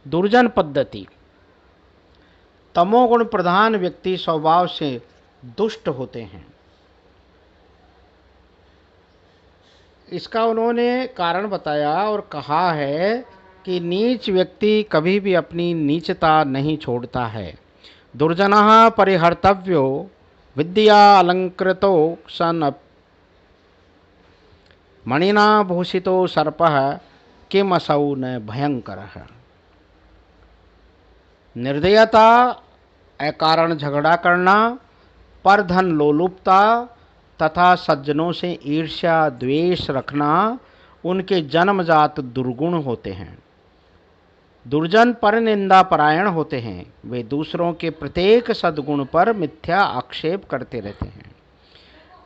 दुर्जन पद्धति। तमोगुण प्रधान व्यक्ति स्वभाव से दुष्ट होते हैं। इसका उन्होंने कारण बताया और कहा है कि नीच व्यक्ति कभी भी अपनी नीचता नहीं छोड़ता है। दुर्जनः परिहर्तव्यो विद्या अलंकृतो सन मणिना भूषितो सर्पः किमसौ न भयंकरः। निर्दयता, अकारण झगड़ा करना, परधन लोलुपता तथा सज्जनों से ईर्ष्या द्वेष रखना उनके जन्मजात दुर्गुण होते हैं। दुर्जन पर निंदा परायण होते हैं। वे दूसरों के प्रत्येक सद्गुण पर मिथ्या आक्षेप करते रहते हैं।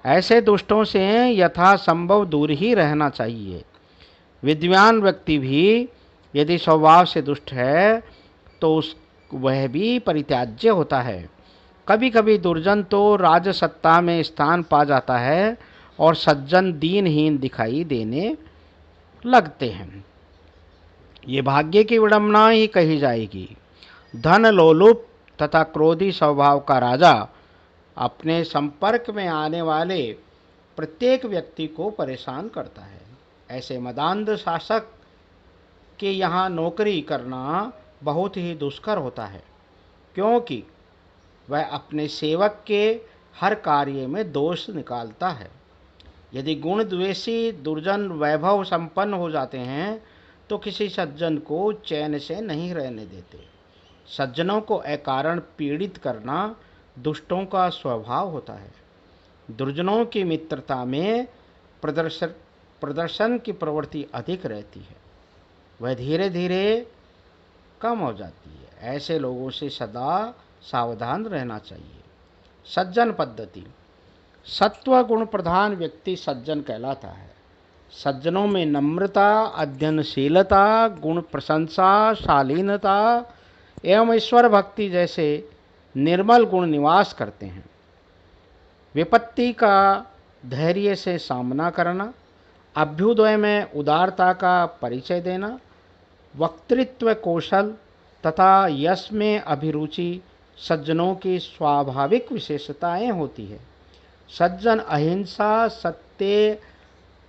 ऐसे दुष्टों से यथासंभव दूर ही रहना चाहिए। विद्वान व्यक्ति भी यदि स्वभाव से दुष्ट है तो वह भी परित्याज्य होता है। कभी कभी दुर्जन तो राजसत्ता में स्थान पा जाता है और सज्जन दीनहीन दिखाई देने लगते हैं। ये भाग्य की विडंबना ही कही जाएगी। धन लोलुप तथा क्रोधी स्वभाव का राजा अपने संपर्क में आने वाले प्रत्येक व्यक्ति को परेशान करता है। ऐसे मदान्ध शासक के यहाँ नौकरी करना बहुत ही दुष्कर होता है, क्योंकि वह अपने सेवक के हर कार्य में दोष निकालता है। यदि गुण द्वेषी दुर्जन वैभव संपन्न हो जाते हैं तो किसी सज्जन को चैन से नहीं रहने देते। सज्जनों को अकारण पीड़ित करना दुष्टों का स्वभाव होता है। दुर्जनों की मित्रता में प्रदर्शन की प्रवृत्ति अधिक रहती है, वह धीरे धीरे कम हो जाती है। ऐसे लोगों से सदा सावधान रहना चाहिए। सज्जन पद्धति। सत्व गुण प्रधान व्यक्ति सज्जन कहलाता है। सज्जनों में नम्रता, अध्ययनशीलता, गुण प्रशंसा, शालीनता एवं ईश्वर भक्ति जैसे निर्मल गुण निवास करते हैं। विपत्ति का धैर्य से सामना करना, अभ्युदय में उदारता का परिचय देना, वक्तृत्व कौशल तथा यश में अभिरुचि सज्जनों की स्वाभाविक विशेषताएं होती है। सज्जन अहिंसा, सत्य,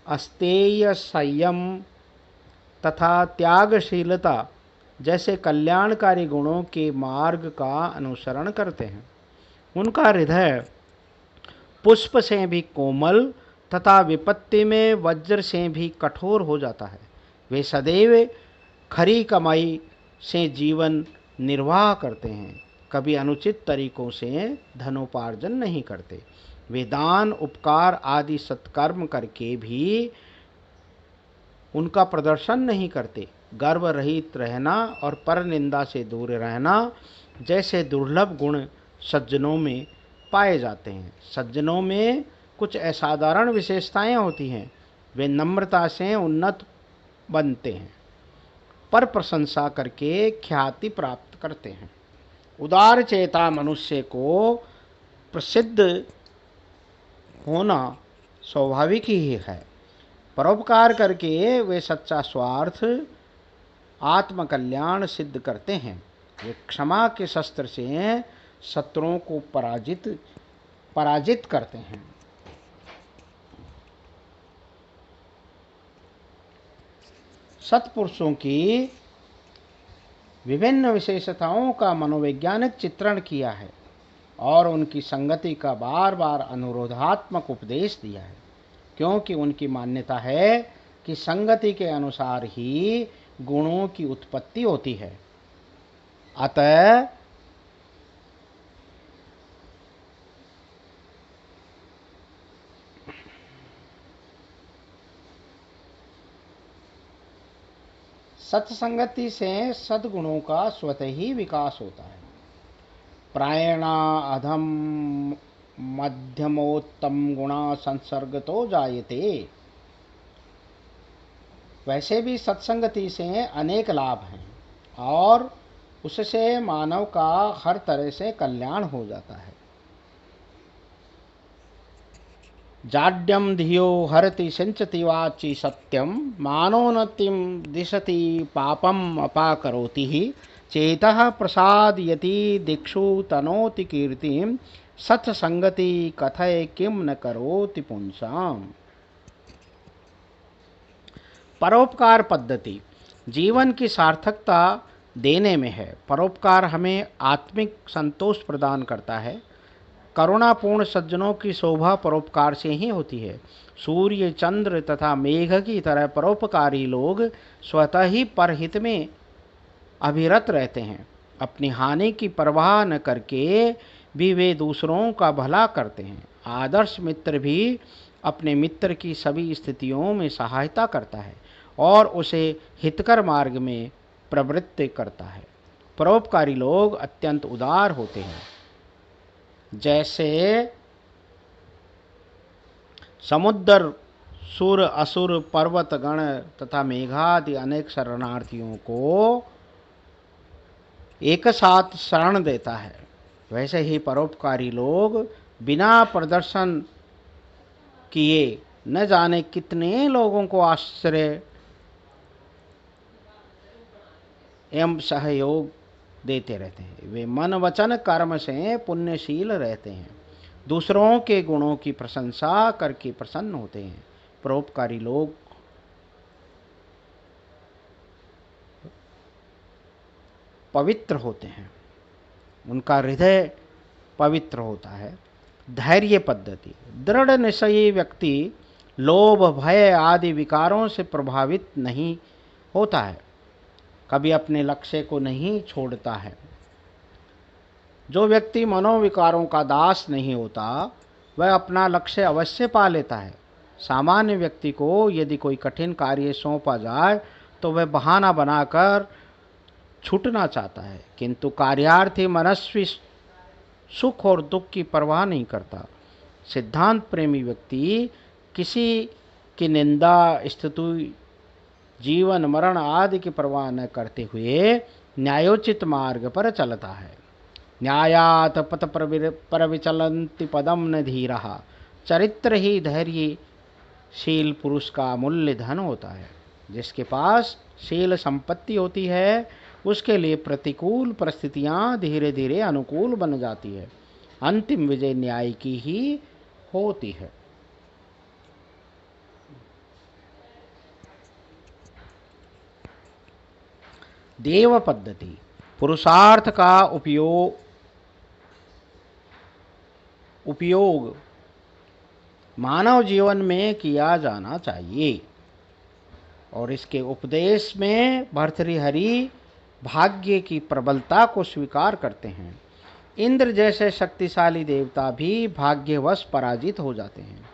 अस्तेय, संयम तथा त्यागशीलता जैसे कल्याणकारी गुणों के मार्ग का अनुसरण करते हैं। उनका हृदय पुष्प से भी कोमल तथा विपत्ति में वज्र से भी कठोर हो जाता है। वे सदैव खरी कमाई से जीवन निर्वाह करते हैं, कभी अनुचित तरीकों से धनोपार्जन नहीं करते। वे दान, उपकार आदि सत्कर्म करके भी उनका प्रदर्शन नहीं करते। गर्व रहित रहना और पर निंदा से दूर रहना जैसे दुर्लभ गुण सज्जनों में पाए जाते हैं। सज्जनों में कुछ असाधारण विशेषताएं होती हैं। वे नम्रता से उन्नत बनते हैं, पर प्रशंसा करके ख्याति प्राप्त करते हैं। उदार चेता मनुष्य को प्रसिद्ध होना स्वाभाविक ही है। परोपकार करके वे सच्चा स्वार्थ, आत्मकल्याण सिद्ध करते हैं। वे क्षमा के शस्त्र से शत्रुओं को पराजित करते हैं। सत्पुरुषों की विभिन्न विशेषताओं का मनोवैज्ञानिक चित्रण किया है और उनकी संगति का बार बार अनुरोधात्मक उपदेश दिया है, क्योंकि उनकी मान्यता है कि संगति के अनुसार ही गुणों की उत्पत्ति होती है। अतः सत्संगति से सद्गुणों का स्वतः ही विकास होता है। प्रायणा अधम मध्यमोत्तम गुणा संसर्गतो जायते। वैसे भी सत्संगति से अनेक लाभ हैं और उससे मानव का हर तरह से कल्याण हो जाता है। जाड्यम धियो हरति सिंचति वाचि सत्यम मानोन्नतिम दिशति पापम अपाकरोति ही चेतः प्रसादयति दिक्षु तनोति कीर्तिम सत्संगति कथय किम न करोति पुंसाम। परोपकार पद्धति जीवन की सार्थकता देने में है। परोपकार हमें आत्मिक संतोष प्रदान करता है। करुणापूर्ण सज्जनों की शोभा परोपकार से ही होती है। सूर्य, चंद्र तथा मेघ की तरह परोपकारी लोग स्वतः ही परहित में अभिरत रहते हैं। अपनी हानि की परवाह न करके भी वे दूसरों का भला करते हैं। आदर्श मित्र भी अपने मित्र की सभी स्थितियों में सहायता करता है और उसे हितकर मार्ग में प्रवृत्त करता है। परोपकारी लोग अत्यंत उदार होते हैं। जैसे समुद्र, सुर, असुर, पर्वत गण तथा मेघादि अनेक शरणार्थियों को एक साथ शरण देता है, वैसे ही परोपकारी लोग बिना प्रदर्शन किए न जाने कितने लोगों को आश्रय एवं सहयोग देते रहते हैं। वे मन वचन कर्म से पुण्यशील रहते हैं। दूसरों के गुणों की प्रशंसा करके प्रसन्न होते हैं। परोपकारी लोग पवित्र होते हैं, उनका हृदय पवित्र होता है। धैर्य पद्धति दृढ़ निश्चयी व्यक्ति लोभ, भय आदि विकारों से प्रभावित नहीं होता है, कभी अपने लक्ष्य को नहीं छोड़ता है। जो व्यक्ति मनोविकारों का दास नहीं होता वह अपना लक्ष्य अवश्य पा लेता है। सामान्य व्यक्ति को यदि कोई कठिन कार्य सौंपा जाए तो वह बहाना बनाकर छूटना चाहता है, किंतु कार्यार्थी मनस्वी सुख और दुख की परवाह नहीं करता। सिद्धांत प्रेमी व्यक्ति किसी की निंदा, स्तुति, जीवन मरण आदि की परवाह न करते हुए न्यायोचित मार्ग पर चलता है। न्यायात पथ प्रविचलन्ति पदम न धीरः। चरित्र ही धैर्यशील पुरुष का मूल्य धन होता है। जिसके पास शील संपत्ति होती है उसके लिए प्रतिकूल परिस्थितियां धीरे धीरे अनुकूल बन जाती है। अंतिम विजय न्याय की ही होती है। देव पद्धति पुरुषार्थ का उपयोग मानव जीवन में किया जाना चाहिए और इसके उपदेश में भर्तृहरि भाग्य की प्रबलता को स्वीकार करते हैं। इंद्र जैसे शक्तिशाली देवता भी भाग्यवश पराजित हो जाते हैं।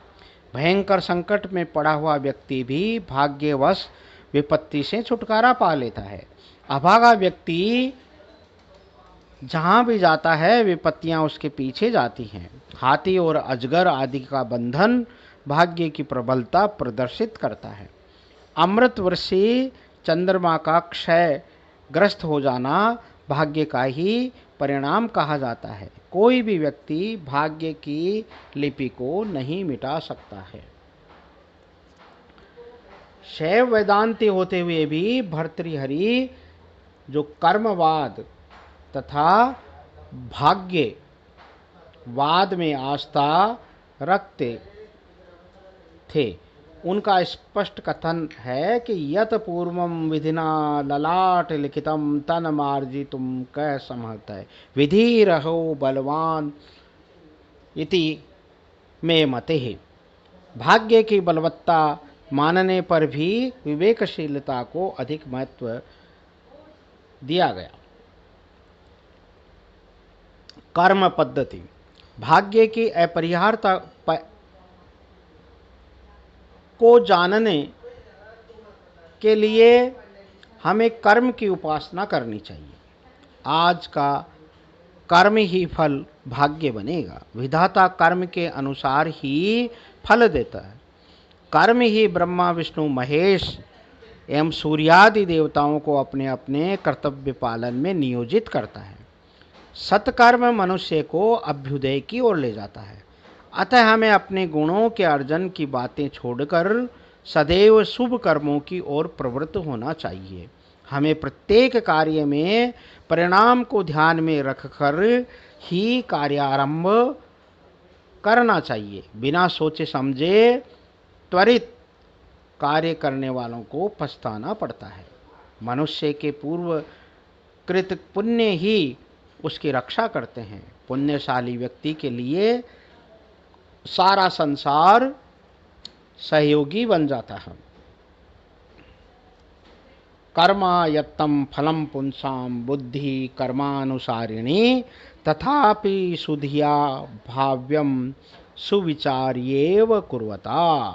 भयंकर संकट में पड़ा हुआ व्यक्ति भी भाग्यवश विपत्ति से छुटकारा पा लेता है। अभागा व्यक्ति जहाँ भी जाता है विपत्तियाँ उसके पीछे जाती हैं। हाथी और अजगर आदि का बंधन भाग्य की प्रबलता प्रदर्शित करता है। अमृत वर्षी चंद्रमा का क्षय ग्रस्त हो जाना भाग्य का ही परिणाम कहा जाता है। कोई भी व्यक्ति भाग्य की लिपि को नहीं मिटा सकता है। शैव वेदांती होते हुए भी भर्तृहरि जो कर्मवाद तथा भाग्यवाद में आस्था रखते थे, उनका स्पष्ट कथन है कि यत पूर्वम विधिना ललाट लिखितम तन मार्जितुम कै समर्थ है विधि रहो बलवान इति में मते है। भाग्य की बलवत्ता मानने पर भी विवेकशीलता को अधिक महत्व दिया गया। कर्म पद्धति भाग्य की अपरिहार्यता को जानने के लिए हमें कर्म की उपासना करनी चाहिए। आज का कर्म ही फल भाग्य बनेगा। विधाता कर्म के अनुसार ही फल देता है। कर्म ही ब्रह्मा, विष्णु, महेश एवं सूर्यादि देवताओं को अपने अपने कर्तव्य पालन में नियोजित करता है। सत्कर्म मनुष्य को अभ्युदय की ओर ले जाता है। अतः हमें अपने गुणों के अर्जन की बातें छोड़कर सदैव शुभ कर्मों की ओर प्रवृत्त होना चाहिए। हमें प्रत्येक कार्य में परिणाम को ध्यान में रखकर ही कार्यारंभ करना चाहिए। बिना सोचे समझे त्वरित कार्य करने वालों को पछताना पड़ता है। मनुष्य के पूर्व कृत पुण्य ही उसकी रक्षा करते हैं। पुण्यशाली व्यक्ति के लिए सारा संसार सहयोगी बन जाता है। कर्मायत्तं फलं पुंसां बुद्धि कर्मानुसारिणी तथापि सुधिया भाव्यम सुविचार्येव कुर्वता।